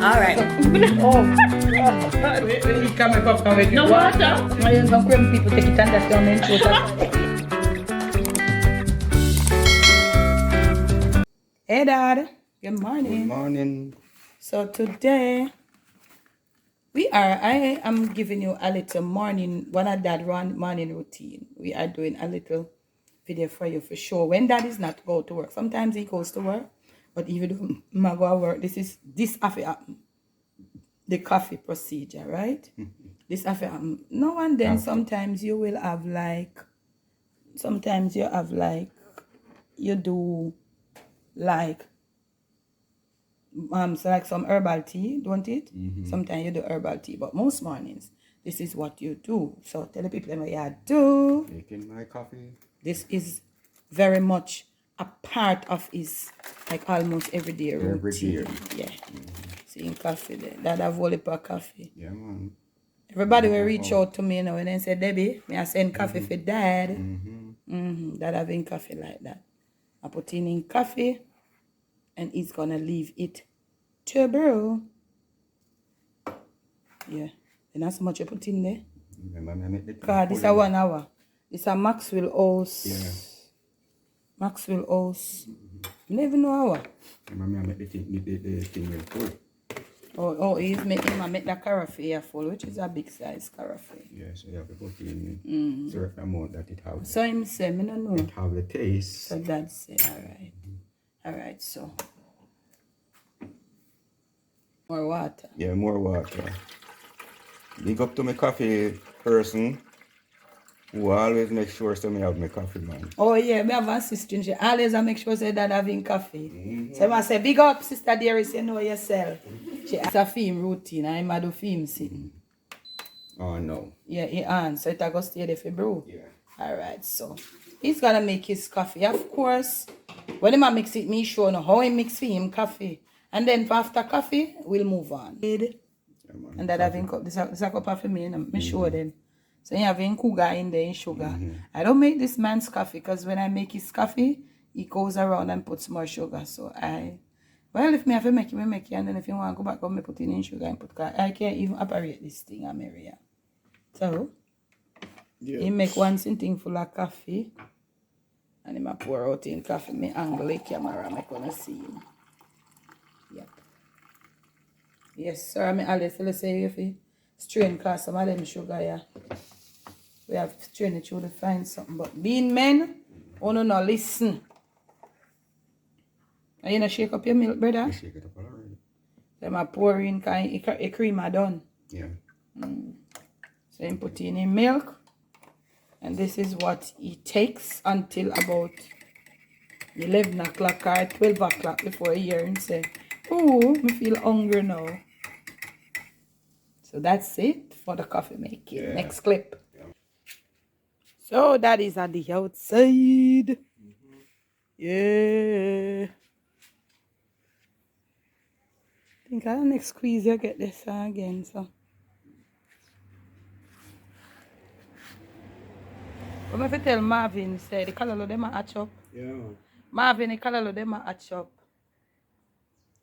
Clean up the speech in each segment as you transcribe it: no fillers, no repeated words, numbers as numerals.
Alright. Oh, God. He come and come with No water. I use some cream people take it and that's your main fruit. Hey, Dad. Good morning. Good morning. So today, I am giving you a little morning, one of Dad morning routine. We are doing a little video for you for sure. When Dad is not go to work, sometimes he goes to work, but even though I go to work, this happen. The coffee procedure, right? This happen. Now and then, sometimes you will have like, you do like, so like some herbal tea, don't it? Sometimes you do herbal tea, but most mornings, this is what you do. So tell the people what you do. Making my coffee. This is very much a part of his, like almost everyday routine. Yeah. Seeing coffee there. Dad have a for coffee. Yeah, man. Everybody will reach out to me, you know, and then say, Debbie, may I send coffee for Dad? Dad having coffee like that. I put in coffee, and he's gonna leave it to brew. Yeah. And that's how much you put in there. Because this is 1 hour. This is a Maxwell House. Yeah. Maxwell House. I never know how. Remember, I make the thing real full. He's making make the carafe here full, which is a big size carafe. Yeah, so you have to put in certain amount that it has. So him say, I don't know. It have the taste. So Dad say, alright. Alright, so. More water. Yeah, more water. Big up to my coffee person who always make sure so me have my coffee, man. Oh yeah, me have a sister. She always make sure say Dad having coffee. So I say, big up, Sister Darius, you know yourself. She has a film routine, I'm a do film sitting. Oh no. Yeah, he on, so it go stay there for brew. Yeah. Alright, so he's gonna make his coffee. Of course, when he mix it, me show no how he mix for him coffee. And then after coffee, we'll move on. Yeah, and that having cup, this a cup of me, and me show them. So you have sugar in there, sugar. I don't make this man's coffee because when I make his coffee, he goes around and puts more sugar. So well, if me have to make it, and then if you want to go back, me put in sugar and put. I can't even operate this thing, Ameria. So he make one thing full of coffee, and he might pour out in coffee. Me angle the camera, I'm gonna see him. Yep. Yes, sir. I always say if you strain, because some of them sugar, yeah. We have to strain it through to find something. But being men, oh no, listen. Are you gonna shake up your milk, brother? I shake it up already. Then I pour in, because the cream are done. Yeah. So you put in milk. And this is what it takes until about 11 o'clock or 12 o'clock before you hear him say, oh, I feel hungry now. So that's it for the coffee making. Yeah. Next clip. Yeah. So that is at the outside. Yeah. I think I'll next squeeze you get this again. So. But if you tell Marvin, say the color of them are hatch up. Yeah. Marvin, the color of them are hatch up.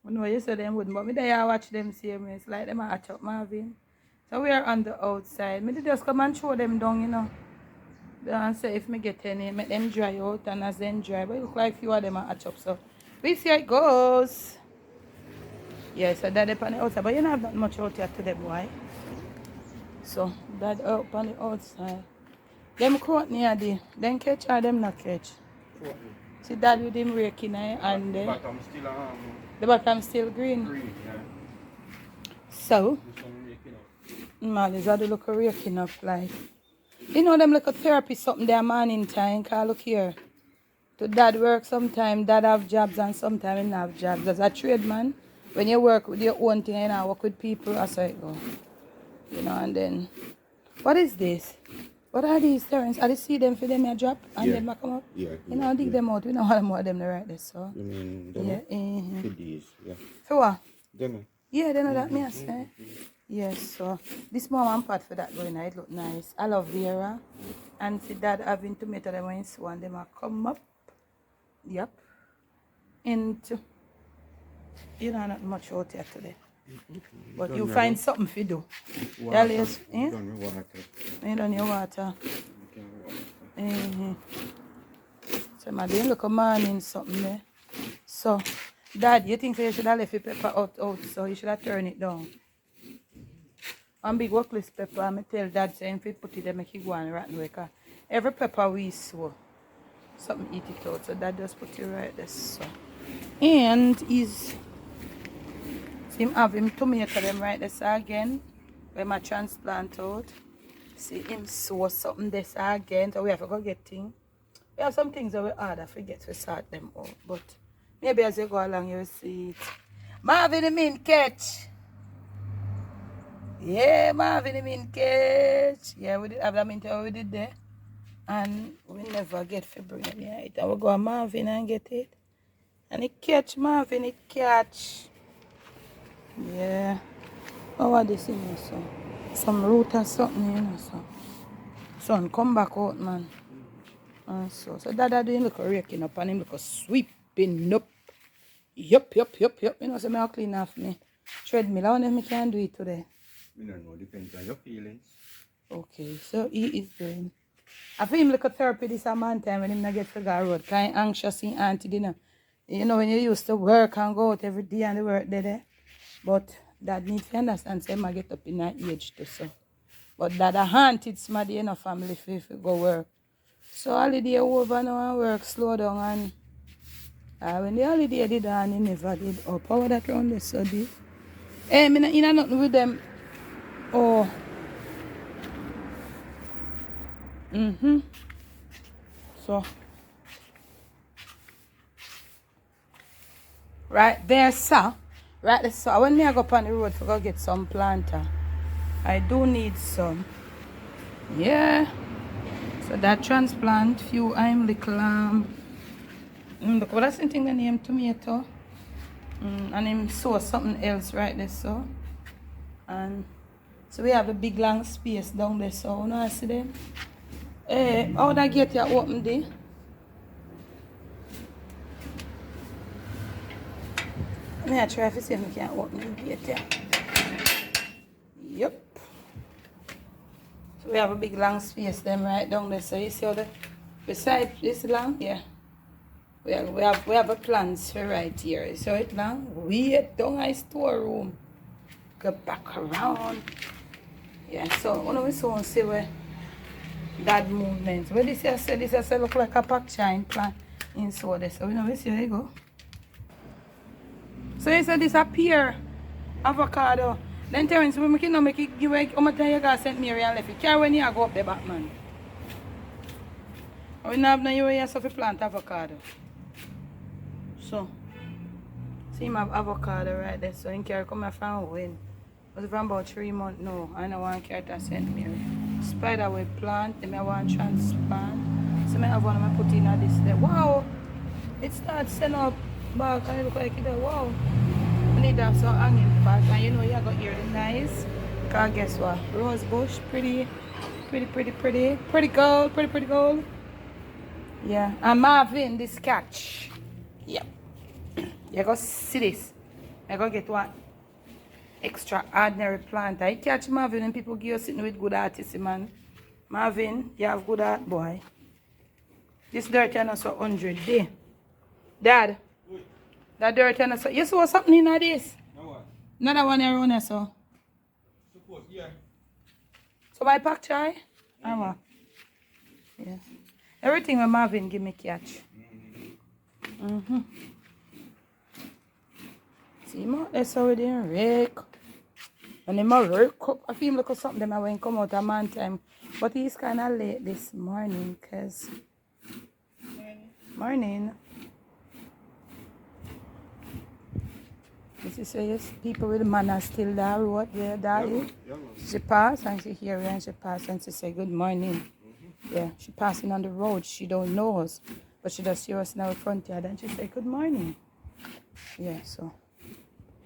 I know you said them wouldn't, but me there watch them same way. It's like them are hatch up, Marvin. So we are on the outside. Me just come and show them down, you know. And say if me get any, make them dry out, and as them dry. But it look like few of them are hatch up. So we see how it goes. Yeah, so that on the outside. But you don't have that much out here to them, why? So that up on the outside. Them caught near the, them catch or them not catch? See that with him raking and the bottom still the bottom still green. Green, yeah. So man, is that the look raking up like you know them like a therapy something there morning time, cause look here. To Dad work sometime, Dad have jobs and sometimes he have jobs. As a trade man, when you work with your own thing and I work with people, that's how it go. You know, and then what is this? What are these terrains? Are they see them for them a drop and then come up? Yeah. You know, dig them out. We don't want more of them right there, so. You mean them? Yeah. For these, yeah. For what? Them. Yeah, they know that me I say. Yes, so this one part for that going, it look nice. Aloe vera. And see Dad having tomato them when it's one, them come up. Yep. Into, you know, not much out here today. But you find something to do. Water. Yes, eh? Done with water. You done your water. Okay. So my day look a morning something there. So, Dad, you think you should have left the pepper out, so you should have turned it down. One big workless pepper, I tell Dad saying if you put it there, make it go and rotten away. Every pepper we sow, something eat it out. So Dad just put it right there. So. And see him have him tomato them right there so again. When my transplant out. See him sow something this again. So we have to go get things. We have some things that we order, forget to sort them out. But maybe as you go along, you will see it. Marvin, the mean catch. Yeah, Marvin, the mean catch. Yeah, we did have that mint we did there. And we never get for bringing it. And we go to Marvin and get it. And it catch, Marvin, it catch. Yeah. Oh, what this in here, so? Some root or something, you know, so. Son, come back out, man. And so Dada doing look raking up and him look sweeping up. Yup. You know, so I clean off me. Treadmill, I wonder if I can do it today. We don't know, depends on your feelings. Okay, so he is doing. I feel him look a therapy this a man time when him not get to go road. Kind anxious in auntie dinner. You know, when you used to work and go out every day and the work there. But Dad needs to understand, say I get up in that age too, so. But Dad a haunted somebody in a family if go work. So holiday over now and work slow down and when the holiday did and he never did up. How that round this so deep? Hey, me not in nothing with them. Oh. So. Right there, sir. Right there, so when I go up on the road to go get some planter, I do need some. Yeah. So that transplant, few I'm little look what that's the thing the name tomato. And him sow something else right there so. And so we have a big long space down there so you know I see them. How that gate you open there? I try to see if I can open the gate here. Yep. So we have a big long space them right down there. So you see how the beside this long? Yeah. We have a plans for right here. So it long. We down a storeroom. Go back around. Yeah, so when we saw see where that movement. Where this here say look like a pack shine plant in so there. So we know we see where you go. So you said this a pear avocado. Then Terence, we make it give away how much time you got St. Mary and left it. Carry when you go up the back, man. We now have no you here so to plant avocado. So see my avocado right there. So in carry come from when? It was from about 3 months now. I don't want to carry to St. Mary. Spiderweb plant, then I want transplant. So I have one of my put in this there. Wow! It starts sending up back and it look like it there. Wow! I need to have some hanging part and you know you got here the nice. Because guess what? Rose bush, pretty gold. Yeah. And Marvin, this catch. Yep. You go see this. I go get one extraordinary plant. I catch Marvin and people give you sitting with good artists, man. Marvin, you have good art, boy. This dirt is not so 100 day. Dad, that dirt is not so. You saw something in this? No what? Another one around here, so. Suppose, yeah. So my pack chai? What? Yeah. Everything with Marvin give me catch. See him that's already in rake. And him a rake up. I feel like something them I went come out a man time. But he's kinda late this morning cause morning. This is say yes, people with manners still that road there, Daddy. She passed and she hear and she passed and she say good morning. Yeah, she passing on the road. She don't know us. But she just see us in our front yard and she say good morning. Yeah, so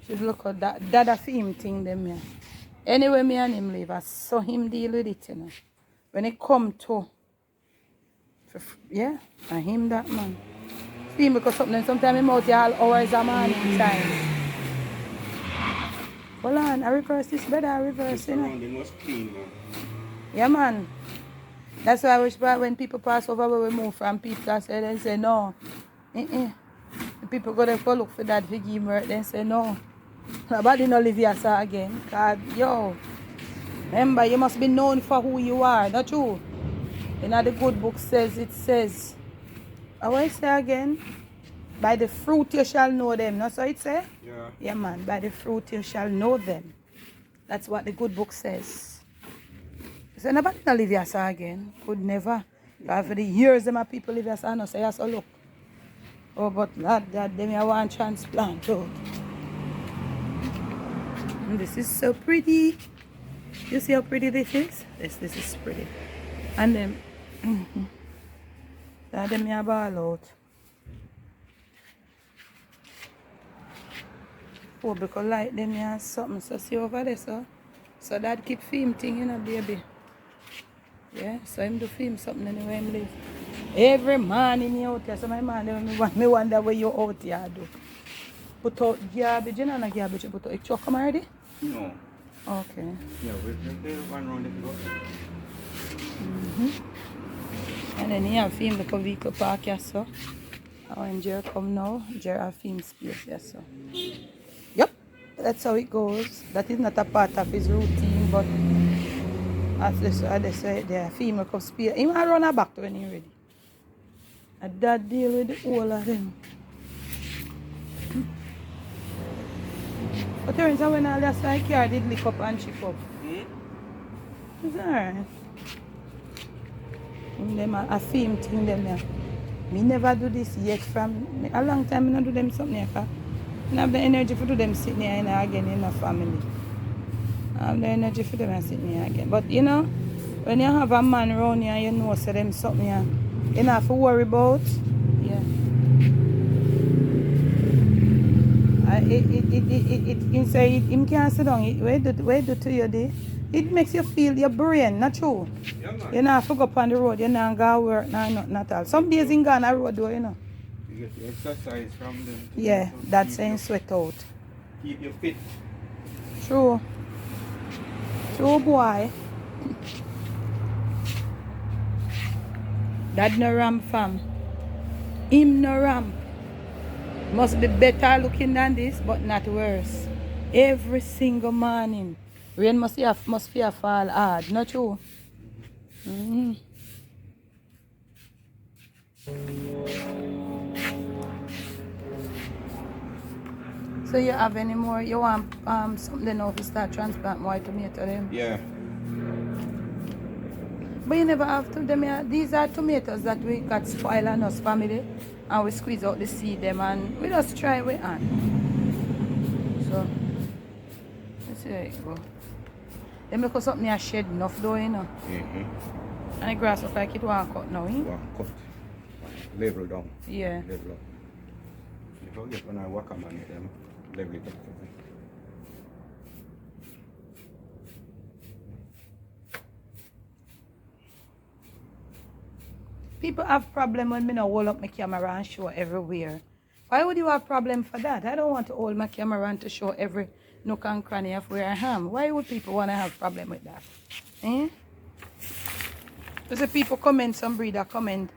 she look at that a film thing them yeah. Anyway, me and him leave, I saw him deal with it, you know. When it come to yeah, and him that man. See because something sometimes him out here all hours a morning time. Hold on, I reverse this better, I reverse This it. surrounding was clean, man. Yeah, man. That's why I wish back when people pass over where we move from, people say, they say no. The people go there for look for that for give work, then say no. Nobody no live here sir again. God, yo. Remember, you must be known for who you are, not true? You know the good book says, it says, I want to say again, by the fruit you shall know them. Not so it say? Yeah. Yeah, man. By the fruit you shall know them. That's what the good book says. So nobody no live here sir again. Could never. But for the years them people live here sir, no say so look. Oh, but not that them I want transplant out. And this is so pretty. You see how pretty this is? This is pretty. And then that them I ball out. Oh, because like them here something so see over there so that keep film thing, you know, baby. Yeah, so him do film something anywhere him live. Every morning he out there, so my man me wonder where you out here do. Put out garbage, you know, not garbage, you put out a truck come already? No. Okay. Yeah, we one round it go. And then he have film the vehicle park here, so. And when Jerry come now, Jerry have film space here, so. Yep, that's how it goes. That is not a part of his routine, but as they say, the female come spear. He might run her back to when he ready. And that deal with the whole of them. But turns out when all that side car did lick up and chip up. It's alright. Them a film thing them there. Me never do this yet from a long time I don't do them something here. I don't have the energy for do them sitting here again in a family. I have the energy for them sitting here again. But you know, when you have a man around here, you know so them something here. You don't have to worry about. Yeah. It say him can't sit down. Where do to you day? It makes you feel your brain, not true. Yeah, man. You not go up on the road, you not go work, nothing at all. Some days in Ghana road though, you know. You get the exercise from them. Yeah, that's saying sweat out. Keep you fit. True. True boy. Dad no ramp fam. Him no ramp. Must be better looking than this, but not worse. Every single morning. Rain must fear fall hard, not true? So you have any more? You want something now to start transplant more tomato them? Yeah. But you never have to them. These are tomatoes that we got spoiled on us family, and we squeeze out the seed them and we just try it on. So let's see how it go. They make us something a shed enough though, you know. And the grass look like it won't cut now, eh? Wow, cut. Level down. Yeah. Level up. If I get when I work on them, level it up. People have problem when me not hold up my camera and show everywhere. Why would you have problem for that? I don't want to hold my camera and to show every nook and cranny of where I am. Why would people want to have problem with that? Eh? There's a people comment, some breeder comment.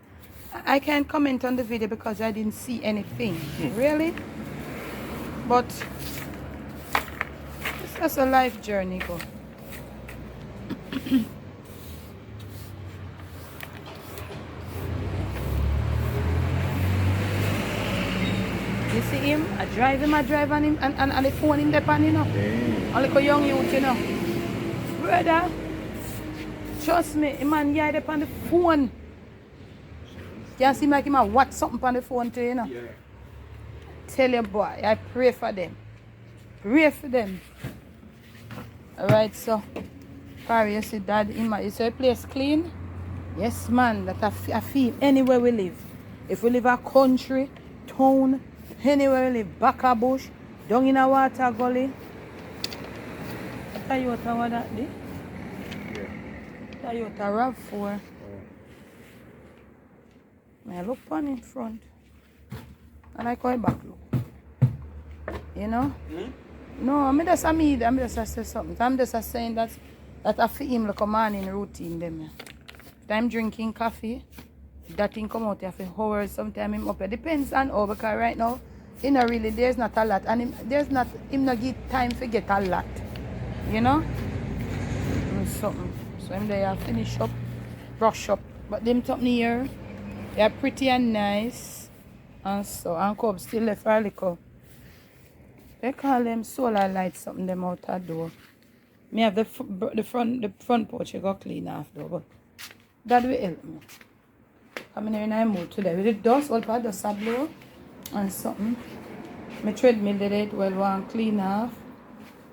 I can't comment on the video because I didn't see anything. Really? But it's just a life journey, go. You see him? I drive on him and the phone him there on, you know. Only a young youth, you know. Brother, trust me, a man here there on the phone. Can't seem like him a watch something on the phone too, you know. Yeah. Tell you boy, I pray for them. Pray for them. Alright, so Carrie, you see dad in my you say place clean? Yes man, that I feel anywhere we live. If we live a country, town, anywhere we live, back a bush, down in a water gully. Toyota what that did? Yeah. Toyota RAV4. I look on in front. I like how back look. You know? No, I'm just say something. I'm just saying that I feel him like a morning routine them. Time drinking coffee, that thing come out here for hours, sometimes him up here. Depends on how, because right now, you know, really there's not a lot. And him not give time to get a lot. You know? Something. So him there finish up, brush up. But them top here, they're pretty and nice. And so and Cub still left for a little. They call them solar lights, something them out the door. Me have the front porch you go clean off though, but that will help me. Coming here in my mood today. With the dust, all part dust a blow and something. My treadmill did it well one clean off.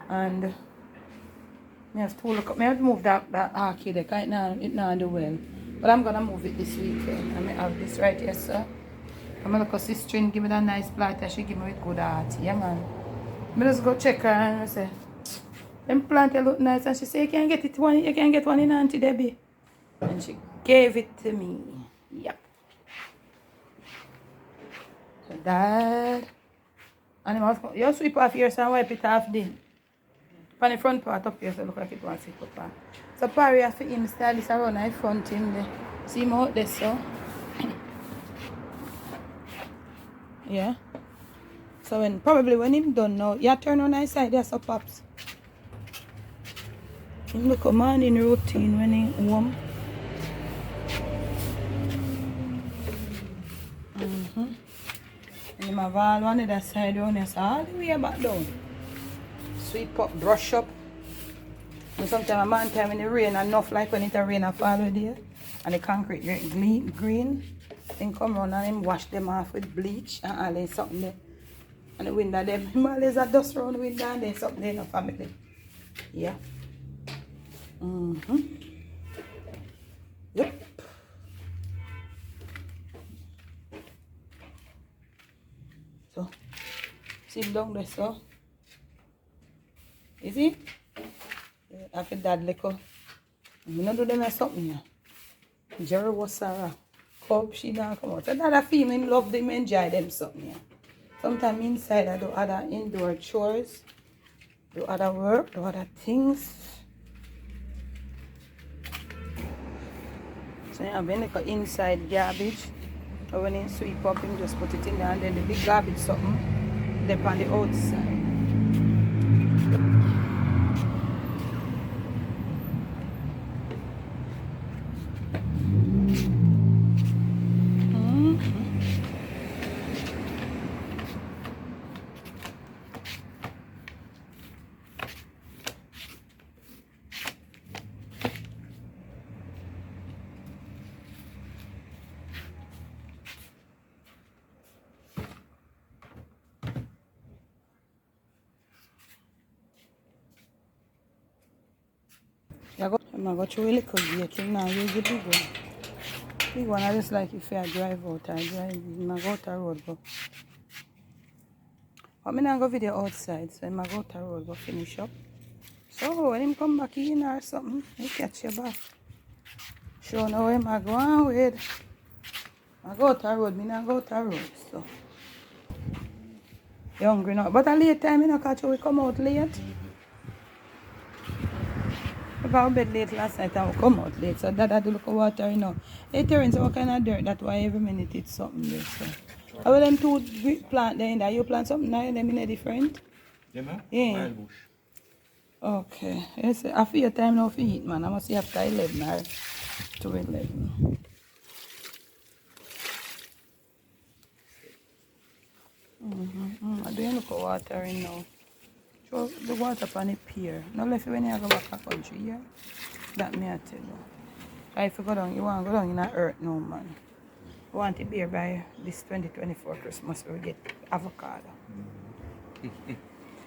And I have to look up. I have to move that arcade deck. It now do well. But I'm gonna move it this weekend. I have this right here, sir. I'm gonna look at sister give me that nice plant that she give me with good art. Yeah man. I just go check her and I say, them plant look nice, and she say you can get one in Auntie Debbie. And she gave it to me. Yep. So that and you sweep off here so wipe it off then. On the front part up here, so look like it wants to sit up. So Parry have to him style this around in front him there. See him out there, so. Yeah. So when him done now, you turn on his side there, so pops. Him look a morning routine when he home. And him have all one other side down there, so all the way back down. Sweep up, brush up. And sometimes a man time when it rain enough, like when it rain a fall there, and the concrete green, then come around and him wash them off with bleach and all that something there. And the window them, him always a dust around the window and then something there in the family. Yeah. Yep. So, see him down there, so. You see? After that liquor. I'm not do them as something here. Jerry was Sarah. Cub, she don't come out. So that a female love them, enjoy them something here. Sometimes inside I do other indoor chores. Do other work, do other things. So you have like inside garbage. Or when you sweep up him just put it in there, and then the big garbage something they on the outside. I'm going to through a little gate now, use the big one. Big one, I just like if I drive out, I go out the road. But I'm going to go video outside, so I'm going to go out the road, go finish up. So when him come back in or something, he catch you back. Show now where I go on with. I go out the road, I not go out the road, so. You hungry now? But a late time, you know, catch you, we come out late. I got bed late last night and we come out late, so that do look at water, you know. It turns out what kind of dirt, that's why every minute it's something there. So. How about them two plant there in there? You plant something now, them in a different? Yeah, man. Yeah. Bush. Okay. Yes, I feel your time now for eat, man. I must see after 11 or 2:11. I do look at water in now. Show the water upon the pier. Not left when you go back to the country, yeah? That me I tell you. If you go down, you want to go down in the earth now, man. You want to be here by this 2024 Christmas we get avocado.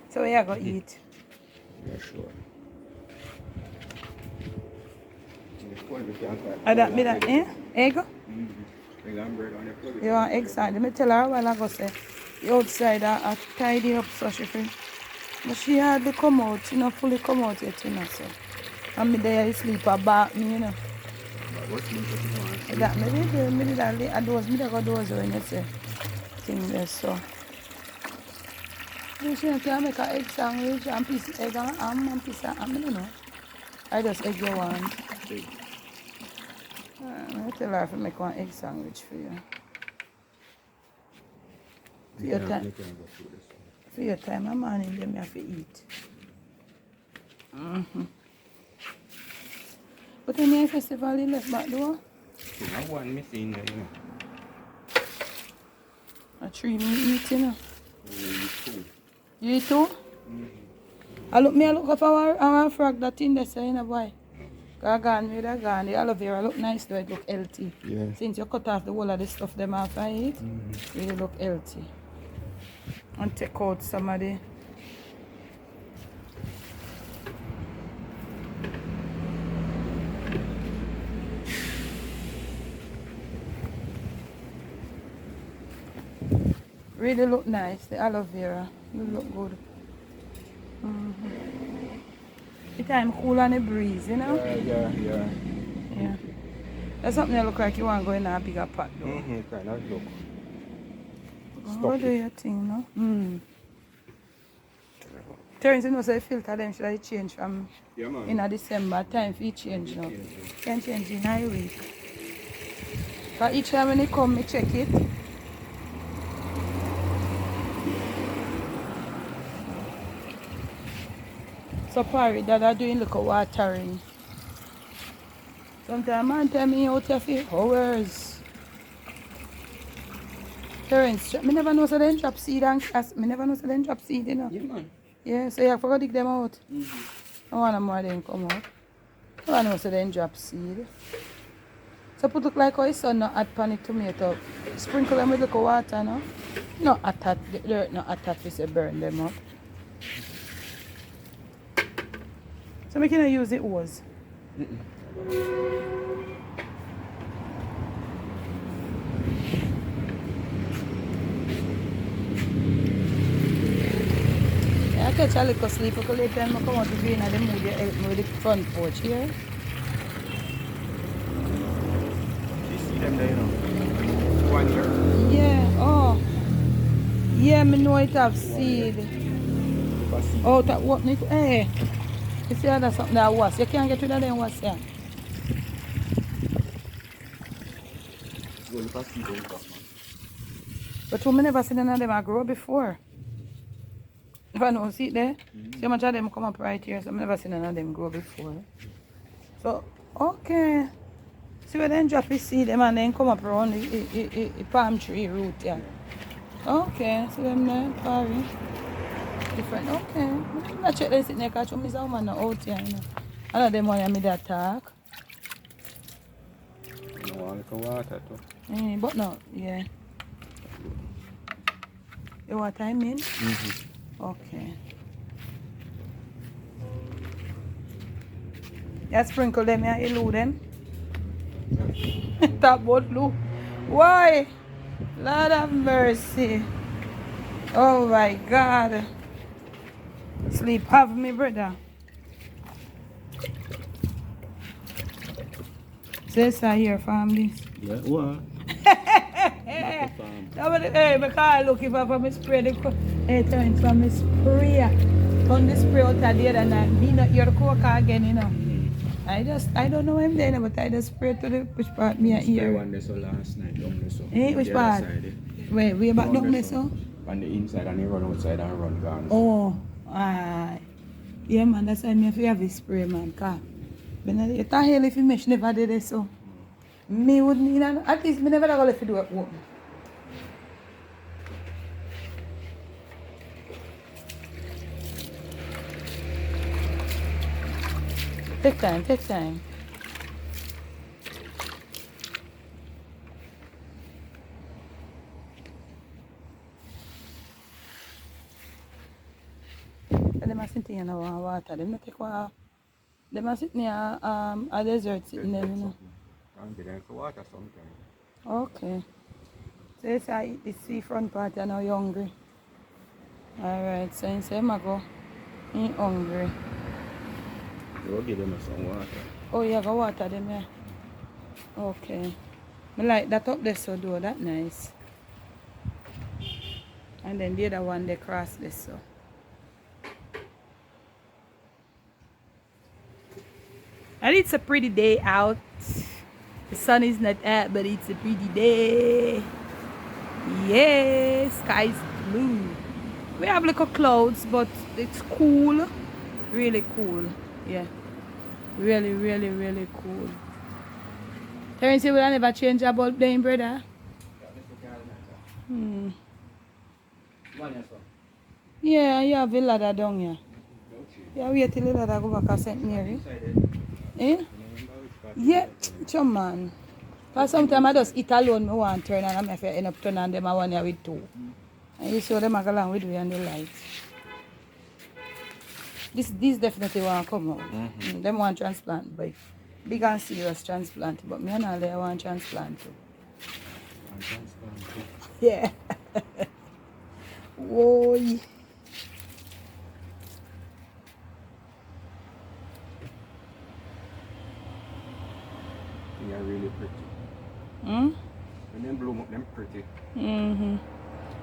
So where you go eat? Yeah, sure. That me that, eh? Egg? Egg and bread on your plate. You want egg side? Let me tell her a while ago say, the outside are tidy up so she feel. But she hardly come out, she not fully come out yet, you know, so. And me there sleep about me, you know. That me did that, I doze, me there go doze when you say thing there, so. You can make an egg sandwich and piece of egg and ham and piece of ham, you know. I just egg you want. I tell her to make one egg sandwich for you. For your time. For your time, I'm morning them you have to eat. But in the festival you left back door? I want missing there, you know. A 3 me eat, you know. Two. You eat 2? I look up our frog that in there, so you know boy. I gone with a gone. The aloe vera look nice though, it look healthy. Yeah. Since you cut off the whole of the stuff them after eat, really look healthy. And take out some of the really look nice, the aloe vera. It look good. The time cool on the breeze, you know? Yeah. That's something that look like you want to go in a bigger pot though. Kind of look. What do you think, no? Terence, you know, so the filter them should I change from in a December time for change now. Can change in a week. But each time when they come, me check it. So parry that are doing look watering. Sometimes man tell me out here for hours. Terence, me never know so they drop seed and me never know so they drop seed, you know. Yeah, man. Yeah, so you have to dig them out. I want more of them come out. I know so they drop seed. So put look like how his son not add pan tomato. Sprinkle them with little water, no? No attack the dirt, no attack if you burn them up. So we can use the hose. I catch a little sleep because later I come out to green and they move with the front porch here. You see them there, you know. 1 year. Yeah, oh. Yeah, I know it have seed. Oh, that what need hey. You see that's something that was. You can't get rid of them was here. But we never seen none of them grow before. If I know see it there, see how much of them come up right here, so I never seen none of them grow before. So, okay. See where then drop his seed them and then come up around the palm tree root, yeah. Okay, see them there, parry. Different, okay. I check them sitting there because I'm a woman out here, you know. All of them want me to attack. You want a little water too? But no, yeah. You what I mean? Okay. You sprinkle them here, you lose them. That boat look. Why? Lord of mercy. Oh my God. Sleep have me, brother. Say so here, families. Yeah, what? Hey, because I look if I for me spray the hey, turn for me spray. Turn the spray out of the other night. Me not your coca again, you know. I don't know him there, but I just spray to the which part me here. One day so last night, down there so. Hey, which part? Wait, we back down there so? On the inside and they run outside and run gone. Oh, yeah man, that's why me have a spray man, car. But you tell hell if you mesh never did it so. Me wouldn't, you know, at least me never go if you do it open. Take time, take time. They must sit in water. They must take water. They must sit near a desert sitting there, you know. And get them for water sometimes. Okay. So you say I eat the seafront part and now you're hungry. Alright, so you say I go eat hungry. You will give them some water. Oh, you go water them, yeah. Okay. I like that up there so do that nice. And then the other one they cross this so. And it's a pretty day out. The sun is not out, but it's a pretty day. Yes, sky's blue. We have little clouds, but it's cool. Really cool. Yeah. Really, really, really cool. Terence, you will never change a bulb then, brother? Yeah, you have a ladder down here. Yeah, wait till the ladder go back to St. Mary. Eh? Yeah, chum man. Because sometimes I just eat alone, I want to turn and I end up turning on them, I want to with two. And you see them along with me on the lights. This definitely want to come out. Them want transplant, but big and serious transplant. But me and all I want transplant too. Yeah. Whoa. They are really pretty. Hmm? When them bloom up, them pretty. Mm-hmm.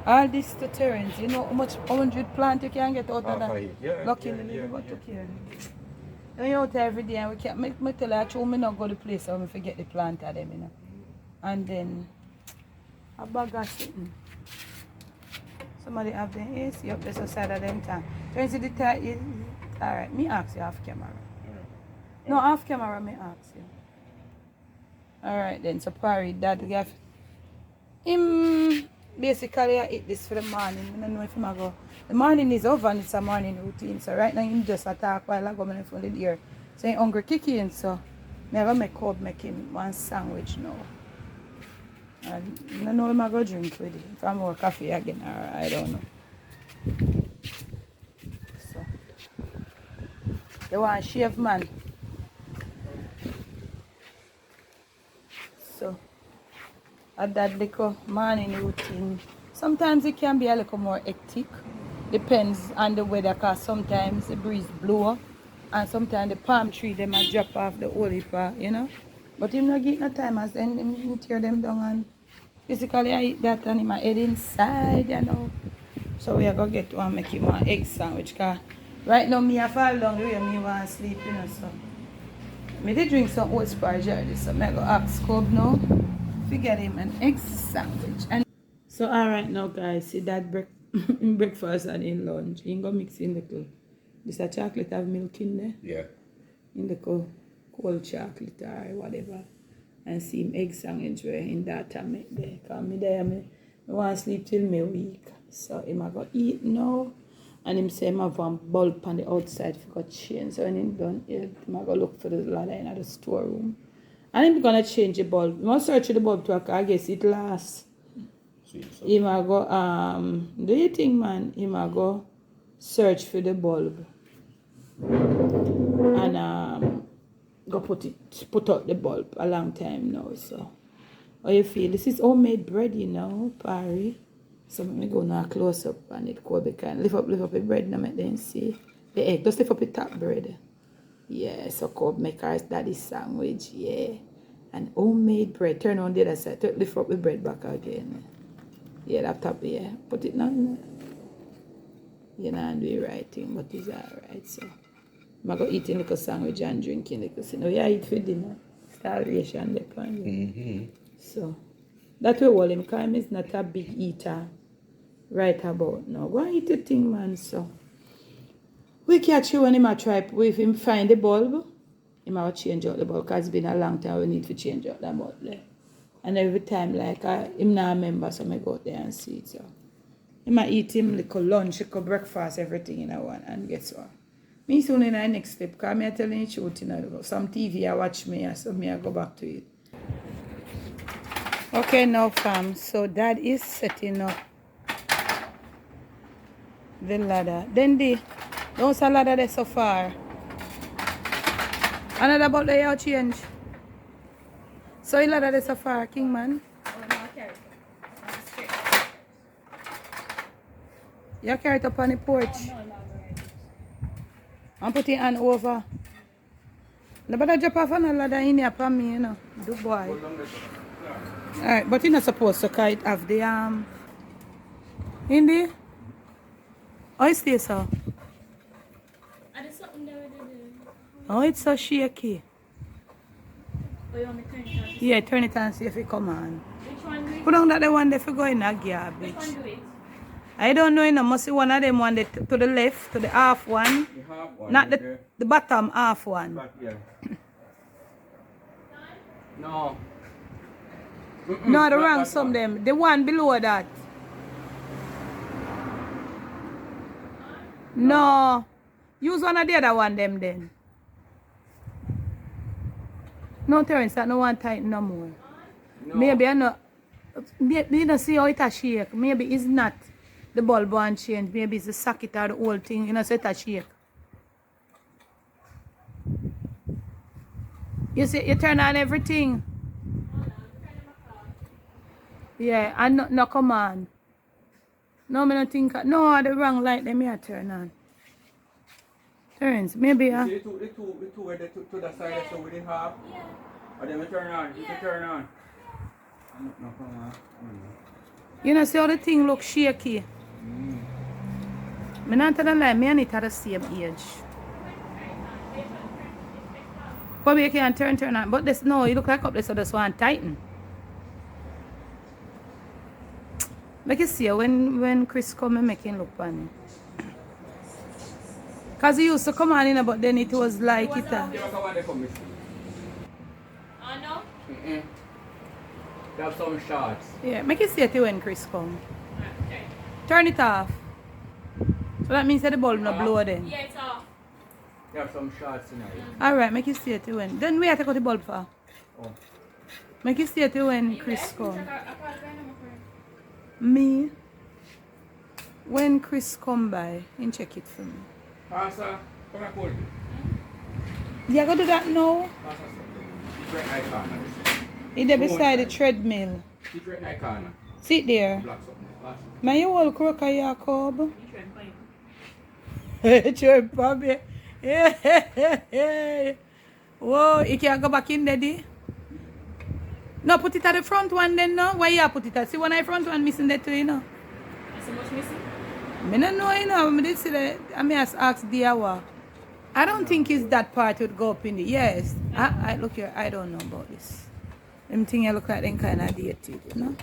All this to Terence, you know how much 100 plant you can get out of that? Yeah, Luckily, you got to care. And you out every day and we can't make me tell you, me not go to the place where we forget the plant of them, you know. And then a bag of something. Somebody have the AC up the side of them time. Terence, the time is alright. Me ask you off camera. No, off camera, me ask you. Alright then, so Parry, that guy. Him basically I eat this for the morning. I don't know if him go. The morning is over and it's a morning routine. So right now him just attack while I go in front of the ear. So he hungry kicking, so I go make him one sandwich now. And I don't know him I go drink with it. If I'm more coffee again or I don't know. So you want shave man. So at that little morning routine. Sometimes it can be a little more hectic. Depends on the weather, because sometimes the breeze blow and sometimes the palm tree they might drop off the whole heap, you know. But him not get no time as then him tear them down and basically I eat that and him a head inside, you know. So we are gonna get one make him one egg sandwich, cause right now me I fall down the way me want to sleep, you know, so me did drink some oats porridge already, so I go ask Cobb now. We get him an egg sandwich. And so alright now guys, see that in breakfast and in lunch. You go mix in the this a chocolate have milk in there. Yeah. In the cold chocolate or whatever. And see him egg sandwich where in that time make there. Cause me there I want to sleep till me week. So him I go eat now. And him say him have one bulb on the outside for got change. So when him done eat, him I go look for the ladder in the storeroom. And I'm gonna change the bulb. You must search the bulb to I guess it lasts. Him a go do you think man? Him a go search for the bulb and go put out the bulb a long time now. So how you feel? This is homemade bread, you know, Parry. So let me go now close up and it could be kind. Lift up the bread now make them see the egg. Just lift up the top bread. Yeah, so Cobb make our daddy sandwich, yeah. And homemade bread. Turn on the other side. Lift up the bread back again. Yeah, that top, yeah. Put it on. You know, and do the right thing, but it's alright, so. I'm going to eat a little sandwich and drinking little. So now, yeah, eat for dinner. Starvation, the plan. So, that way, all him, because he's not a big eater right about now. Go and eat the thing, man, so. We catch you when him a try, if him find the bulb, him a change out the bulb, because it's been a long time we need to change out the bulb there. And every time, like, him not remember, so I go out there and see it, so. Him a eat him little lunch, little breakfast, everything in a one, and guess what? Me soon in the next step, because I'm telling you the truth, you know, some TV I watch me, so me I go back to it. Okay, now fam, so Dad is setting up the ladder. Then don't say ladder there so far. Another about the change. So you ladder there so far, King man? You carry it up on the porch. And put it on over. Nobody drop off on a ladder in here for me, you know. Do boy. Alright, but you're not supposed to carry it off the in there? Oh, it's there, so? Oh, it's so shaky. Oh, you want me to turn it on? Yeah, turn it and see if it come on. Which one do it? Put on that the one that for go in a Which garbage. one do it? I don't know, you know, must see one of them one that to the left, to the half one. The half one. Not the bottom half one. But yeah. No. No, the wrong some them. The one below that. No. Use one of the other one them then. No, Terence, that no one tighten no more. No. Maybe I know. You don't see how it a shake. Maybe it's not the bulb one change. Maybe it's the socket or the whole thing. You know, so it a shake. You see, you turn on everything. Yeah, and no come on. No, me not think. No, the wrong light. Let me turn on. Terence, maybe. You see the two where they to the side so with the half? Yeah. And then we turn on. You can turn on. No, come on. You know, see how the thing look shaky. Me not tell a lie, me and it are the same age. Probably you can turn on. But this, no, it look like up this, so this one tighten. Make you see when Chris come and make him look funny. Because he used to come on in, but then it was like it. Give us a one they come, miss. No? They have some shots. Yeah, make you see it when Chris come. Okay. Turn it off. So that means that the bulb no blow then. Yeah, it's off. They have some shots tonight. Alright, make you see it when. Then we have to cut the bulb for. Oh. Make you see it when Chris come. I can't find them. Me, when Chris come by, and check it for me. Pastor, come and hold it. You go do that now? Pastor, sit right in the corner. It's there beside the treadmill. Sit right in the corner. Sit there. Black something. Pass it. Man, you all crook Jacob. You trying to find Sure, Bobby. Yeah. Whoa, you can't go back in there, di? No, put it at the front one then, no? Why you put it at? See, one of the front one missing there too, you know? Is so much missing? I don't know, you know. I did see that. I may ask the hour. I don't think it's that part would go up in the. Yes. I look here. I don't know about this. Them thing I look like them kind of dated, you know?